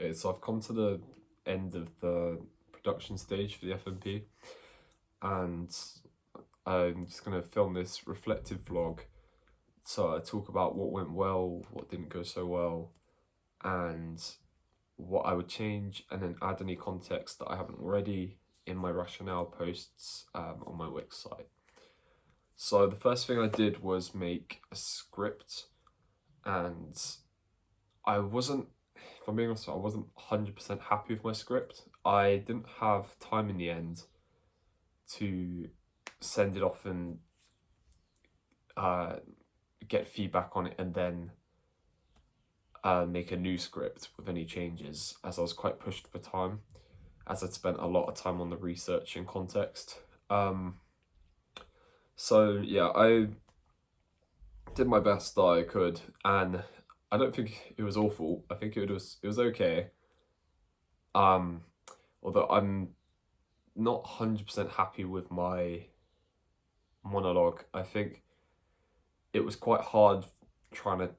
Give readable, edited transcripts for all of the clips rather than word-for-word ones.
Okay, so I've come to the end of the production stage for the FMP, and I'm just going to film this reflective vlog. So I talk about what went well, what didn't go so well, and what I would change, and then add any context that I haven't already in my rationale posts on my Wix site. So the first thing I did was make a script, and I wasn't, if I'm being honest, I wasn't 100% happy with my script. I didn't have time in the end to send it off and get feedback on it, and then make a new script with any changes, as I was quite pushed for time, as I'd spent a lot of time on the research and context. So yeah, I did my best that I could, and I don't think it was awful. I think it was okay. Although I'm not 100% happy with my monologue. I think it was quite hard trying to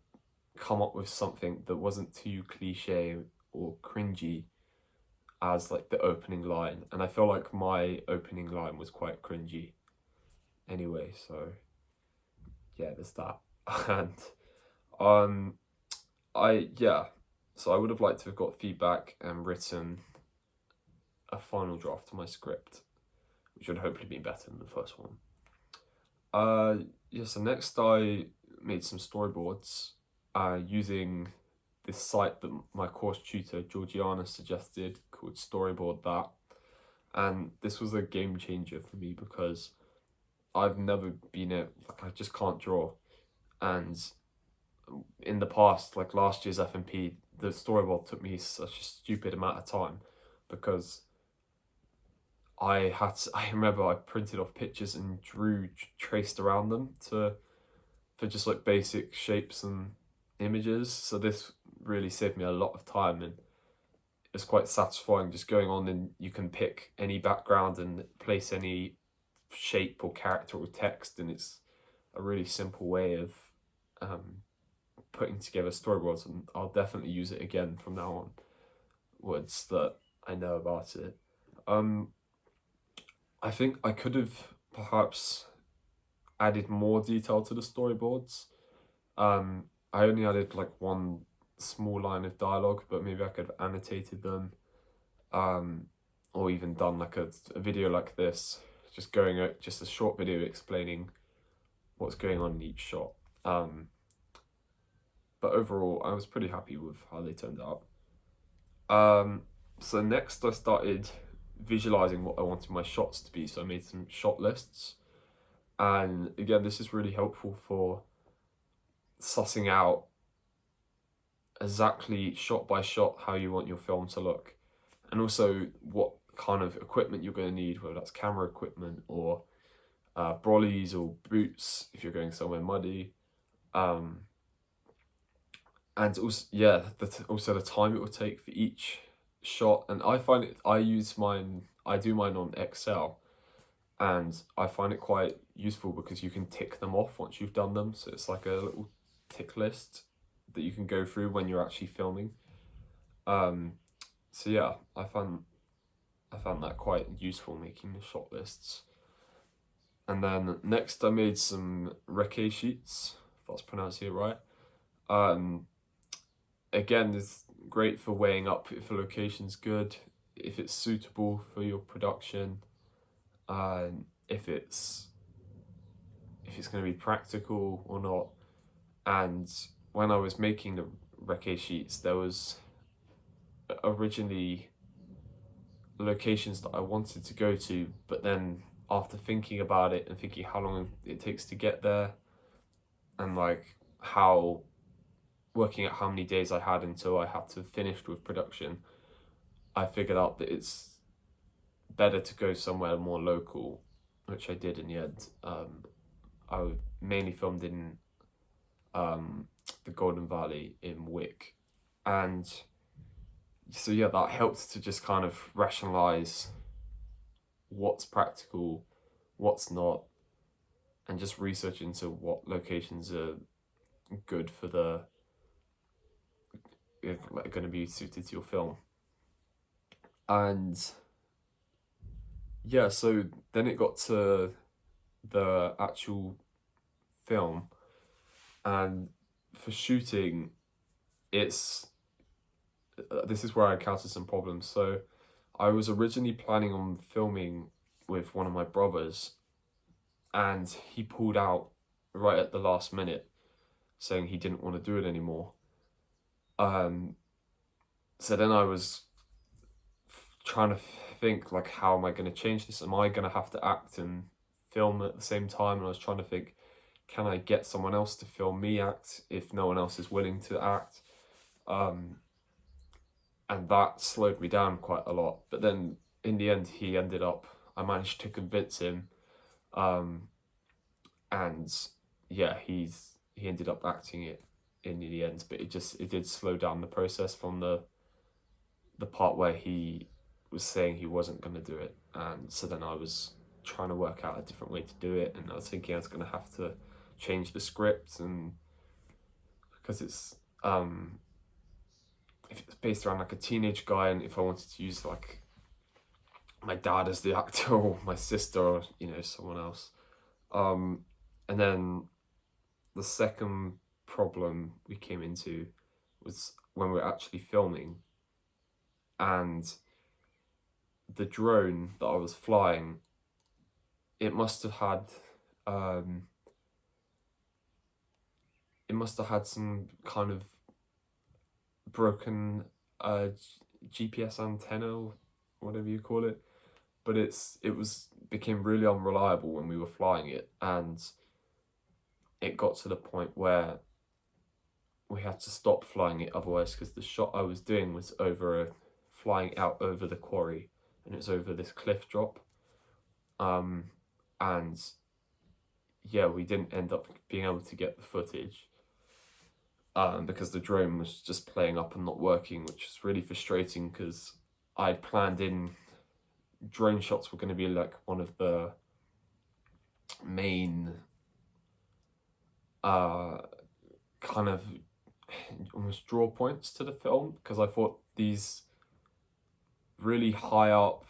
come up with something that wasn't too cliche or cringy as like the opening line, and I feel like my opening line was quite cringy anyway, so yeah, there's that. And so I would have liked to have got feedback and written a final draft of my script, which would hopefully be better than the first one. So next I made some storyboards using this site that my course tutor Georgiana suggested called Storyboard That, and this was a game changer for me because I've never been I just can't draw, and in the past, like last year's FMP, the storyboard took me such a stupid amount of time because I remember I printed off pictures and traced around them for just like basic shapes and images. So this really saved me a lot of time, and it's quite satisfying just going on, and you can pick any background and place any shape or character or text, and it's a really simple way of putting together storyboards, and I'll definitely use it again from now onwards that I know about it. I think I could have perhaps added more detail to the storyboards. I only added like one small line of dialogue, but maybe I could have annotated them, or even done like a video like this, just just a short video explaining what's going on in each shot. But overall, I was pretty happy with how they turned out. So next I started visualizing what I wanted my shots to be, so I made some shot lists. And again, this is really helpful for sussing out exactly shot by shot how you want your film to look, and also what kind of equipment you're going to need, whether that's camera equipment or brollies or boots if you're going somewhere muddy. And also, yeah, also the time it will take for each shot. And I find it, I do mine on Excel, and I find it quite useful because you can tick them off once you've done them. So it's like a little tick list that you can go through when you're actually filming. So yeah, I found that quite useful, making the shot lists. And then next I made some Recce Sheets, if that's pronounced it right. Again, it's great for weighing up if a location's good, if it's suitable for your production, if it's going to be practical or not. And when I was making the Recce Sheets, there was originally locations that I wanted to go to, but then after thinking about it and thinking how long it takes to get there, and like working out how many days I had until I had to finish with production, I figured out that it's better to go somewhere more local, which I did in the end. I mainly filmed in the Golden Valley in Wick, and so yeah, that helped to just kind of rationalize what's practical, what's not, and just research into what locations are good for like, going to be suited to your film. And yeah, so then it got to the actual film, and for shooting, it's this is where I encountered some problems. So I was originally planning on filming with one of my brothers, and he pulled out right at the last minute, saying he didn't want to do it anymore. So then I was trying to think, like, how am I going to change this? Am I going to have to act and film at the same time? And I was trying to think, can I get someone else to film me act if no one else is willing to act? And that slowed me down quite a lot. But then in the end, I managed to convince him, and yeah, he ended up acting it in the end. But it did slow down the process from the part where he was saying he wasn't going to do it, and so then I was trying to work out a different way to do it, and I was thinking I was going to have to change the script, and because if it's based around like a teenage guy, and if I wanted to use like my dad as the actor or my sister or someone else. And then the second problem we came into was when we were actually filming, and the drone that I was flying, it must have had some kind of broken GPS antenna, or whatever you call it, but it became really unreliable when we were flying it, and it got to the point where we had to stop flying it otherwise, because the shot I was doing was flying out over the quarry, and it was over this cliff drop, and yeah, we didn't end up being able to get the footage, because the drone was just playing up and not working, which is really frustrating, because I'd planned in drone shots were going to be like one of the main kind of almost draw points to the film, because I thought these really high up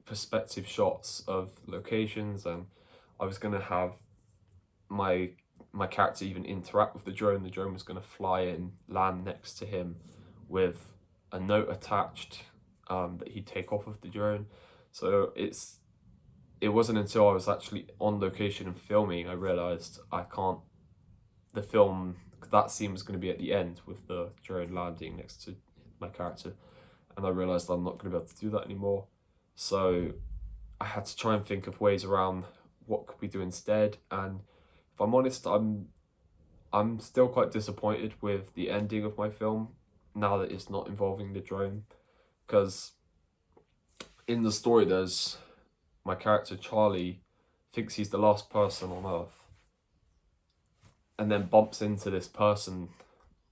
perspective shots of locations, and I was going to have my character even interact with the drone. The drone was going to fly in, land next to him with a note attached, that he'd take off of the drone. So it wasn't until I was actually on location and filming I realised the film, that scene was going to be at the end with the drone landing next to my character, and I realised I'm not going to be able to do that anymore. So I had to try and think of ways around what could we do instead, and if I'm honest, I'm still quite disappointed with the ending of my film now that it's not involving the drone, because in the story there's my character Charlie thinks he's the last person on Earth, and then bumps into this person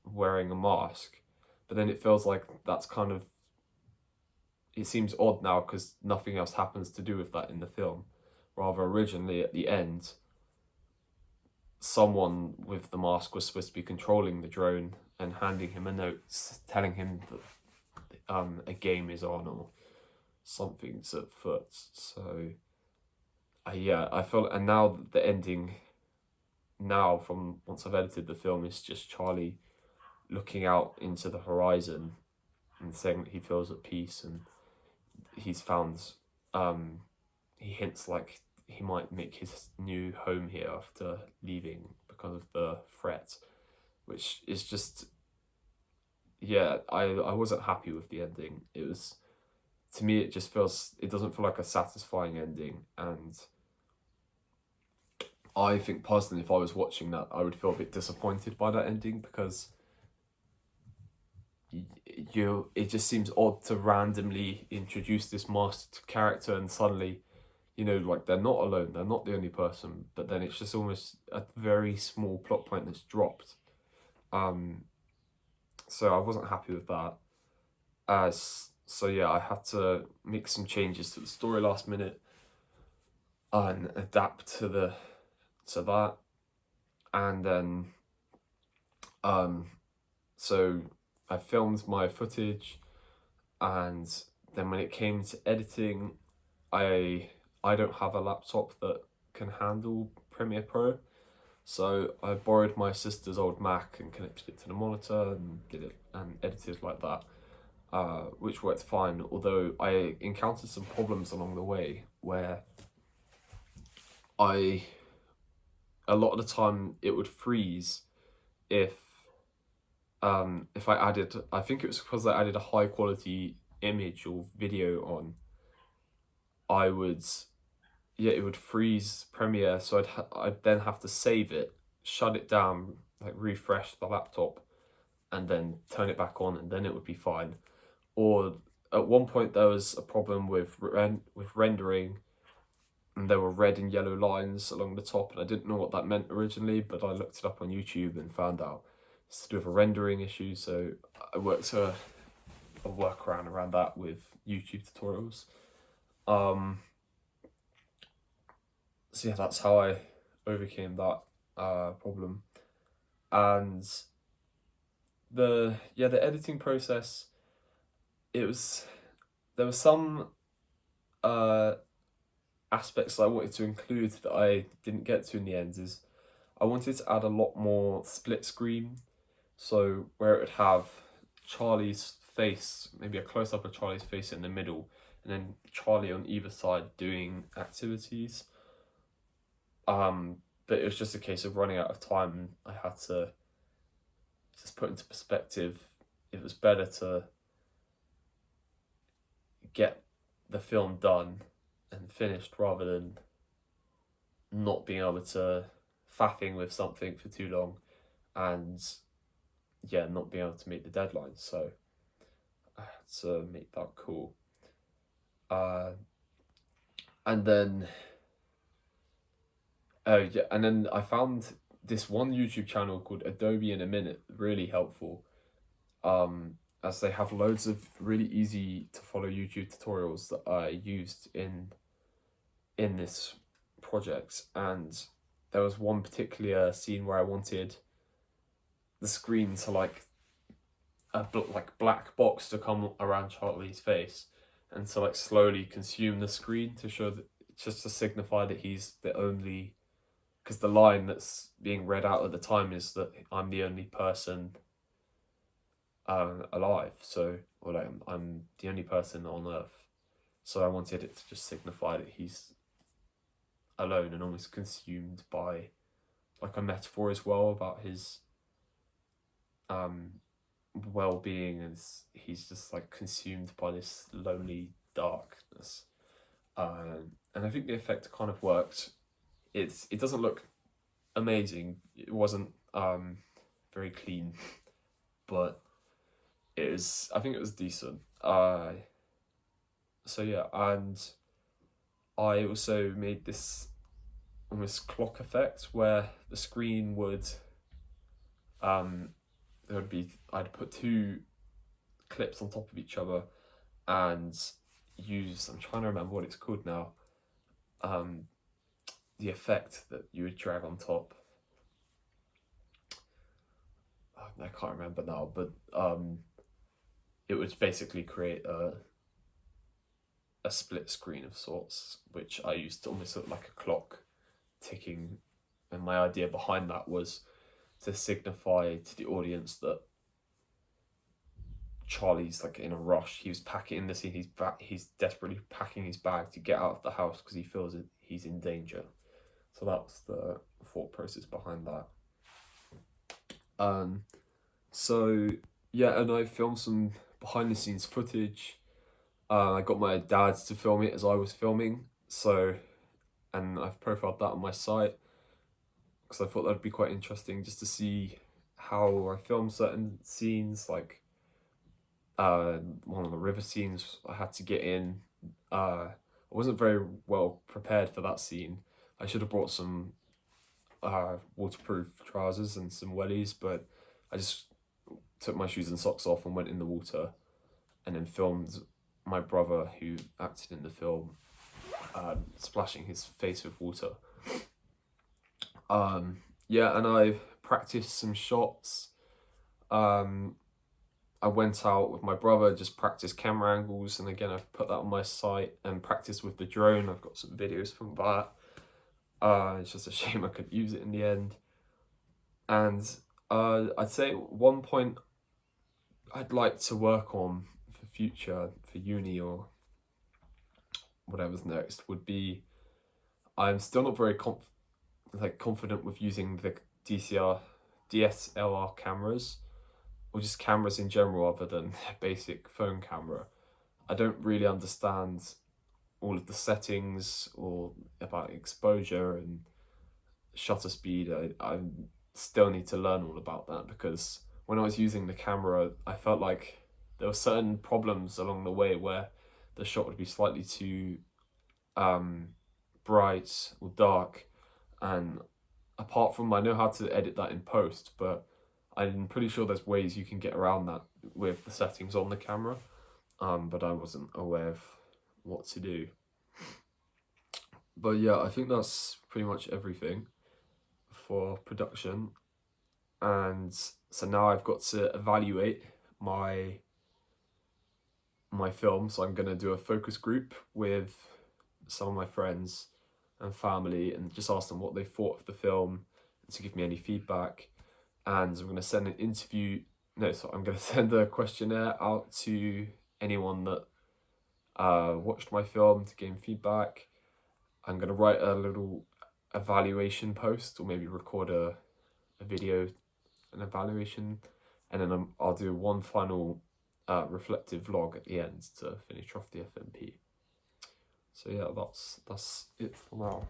wearing a mask, but then it feels like that's kind of, it seems odd now because nothing else happens to do with that in the film. Rather, originally at the end, someone with the mask was supposed to be controlling the drone and handing him a note telling him that a game is on or something's afoot. So yeah, I felt, and now the ending, now from once I've edited the film, is just Charlie looking out into the horizon and saying that he feels at peace, and he's found, he hints like he might make his new home here after leaving because of the threat, which is just, yeah, I wasn't happy with the ending. It was, to me, it doesn't feel like a satisfying ending, and I think personally, if I was watching that, I would feel a bit disappointed by that ending, because it just seems odd to randomly introduce this masked character and suddenly, like, they're not alone, they're not the only person, but then it's just almost a very small plot point that's dropped. So I wasn't happy with that. So yeah, I had to make some changes to the story last minute and adapt to that, and then so I filmed my footage, and then when it came to editing, I don't have a laptop that can handle Premiere Pro, so I borrowed my sister's old Mac and connected it to the monitor and did it and edited like that, which worked fine. Although I encountered some problems along the way where a lot of the time it would freeze if I added, I think it was because I added a high quality image or video on, I would, yeah, it would freeze Premiere, so I'd then have to save it, shut it down, like refresh the laptop, and then turn it back on, and then it would be fine. Or at one point there was a problem with rendering, and there were red and yellow lines along the top, and I didn't know what that meant originally, but I looked it up on YouTube and found out it's to do with a rendering issue, so I worked a workaround around that with YouTube tutorials. So yeah, that's how I overcame that problem. And the editing process, there was some aspects that I wanted to include that I didn't get to in the end. Is I wanted to add a lot more split screen, so where it would have Charlie's face, maybe a close up of Charlie's face in the middle, and then Charlie on either side doing activities. But it was just a case of running out of time, and I had to just put into perspective, it was better to get the film done and finished rather than not being able to faffing with something for too long and not being able to meet the deadline. So I had to make that cool. And then and then I found this one YouTube channel called Adobe in a Minute really helpful, as they have loads of really easy to follow YouTube tutorials that I used in this project. And there was one particular scene where I wanted the screen to like a black box to come around Charlie's face and to like slowly consume the screen to show that, just to signify that he's the only, because the line that's being read out at the time is that I'm the only person alive, so, or like, I'm the only person on Earth. So I wanted it to just signify that he's alone and almost consumed by, like, a metaphor as well about his well-being, as he's just like consumed by this lonely darkness. And I think the effect kind of worked. It doesn't look amazing. It wasn't very clean, but I think it was decent. So yeah, and I also made this almost clock effect where the screen would I'd put two clips on top of each other and use, I'm trying to remember what it's called now, the effect that you would drag on top. I can't remember now, but it would basically create a split screen of sorts, which I used to almost look like a clock ticking. And my idea behind that was to signify to the audience that Charlie's like in a rush. He was packing in the scene. He's desperately packing his bag to get out of the house because he feels that he's in danger. So that was the thought process behind that. So yeah, and I filmed some behind the scenes footage. I got my dad to film it as I was filming. So, and I've profiled that on my site because I thought that'd be quite interesting just to see how I film certain scenes, like one of the river scenes I had to get in. I wasn't very well prepared for that scene. I should have brought some waterproof trousers and some wellies, but I just took my shoes and socks off and went in the water and then filmed my brother, who acted in the film, splashing his face with water. Yeah, and I practiced some shots. I went out with my brother, just practiced camera angles, and again I've put that on my site, and practiced with the drone. I've got some videos from that. It's just a shame I couldn't use it in the end. And I'd say one point I'd like to work on for future, for uni or whatever's next, would be, I'm still not very confident with using the DSLR cameras, or just cameras in general other than basic phone camera. I don't really understand all of the settings or about exposure and shutter speed. I still need to learn all about that, because when I was using the camera, I felt like there were certain problems along the way where the shot would be slightly too bright or dark, and apart from, I know how to edit that in post, but I'm pretty sure there's ways you can get around that with the settings on the camera, but I wasn't aware of what to do. But yeah, I think that's pretty much everything for production. And so now I've got to evaluate my film, so I'm going to do a focus group with some of my friends and family and just ask them what they thought of the film and to give me any feedback. And I'm going to send I'm going to send a questionnaire out to anyone that watched my film to gain feedback. I'm going to write a little evaluation post, or maybe record a video, an evaluation, and then I'll do one final reflective vlog at the end to finish off the FMP. So yeah, that's it for now.